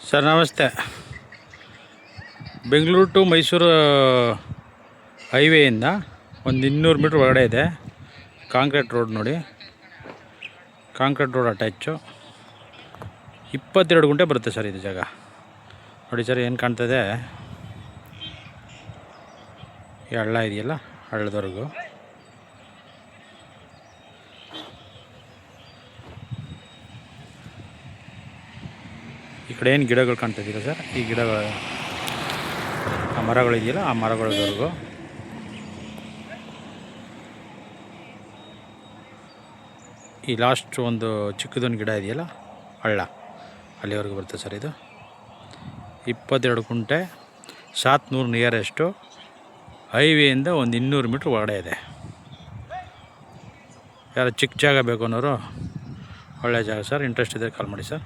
Sir ನಮಸ್ತೆ. Bengaluru to Mysuru ಹೈವೇಯಿಂದ ಒಂದು 200 metre ಒಳಗಡೆ ಇದೆ. ಕಾಂಕ್ರೀಟ್ ರೋಡ್ ನೋಡಿ, ಕಾಂಕ್ರೀಟ್ ರೋಡ್ ಅಟ್ಯಾಚು 22 ಗುಂಟೆ ಬರುತ್ತೆ ಸರ್ ಇದು ಜಾಗ. ನೋಡಿ ಸರ್, ಏನು ಕಾಣ್ತದೆ, ಈ ಹಳ್ಳ ಇದೆಯಲ್ಲ, ಹಳ್ಳದವರೆಗೂ ಈ ಕಡೆ ಏನು ಗಿಡಗಳು ಕಾಣ್ತಾಯಿದ್ದೀರ ಸರ್, ಈ ಗಿಡಗಳು, ಆ ಮರಗಳಿದೆಯಲ್ಲ, ಆ ಮರಗಳವರೆಗೂ ಈ ಲಾಸ್ಟ್ ಒಂದು ಚಿಕ್ಕದೊಂದು ಗಿಡ ಇದೆಯಲ್ಲ, ಹಳ್ಳ, ಅಲ್ಲಿವರೆಗೂ ಬರುತ್ತೆ ಸರ್ ಇದು. 22 ಗುಂಟೆ 700 ನಿಯರೆಸ್ಟು ಹೈವೇಯಿಂದ ಒಂದು 200 ಮೀಟ್ರ್ ಒಳಗಡೆ ಇದೆ. ಯಾರು ಚಿಕ್ಕ ಜಾಗ ಬೇಕು ಅನ್ನೋರು, ಒಳ್ಳೆಯ ಜಾಗ ಸರ್. ಇಂಟ್ರೆಸ್ಟ್ ಇದ್ದರೆ ಕಾಲ್ ಮಾಡಿ ಸರ್.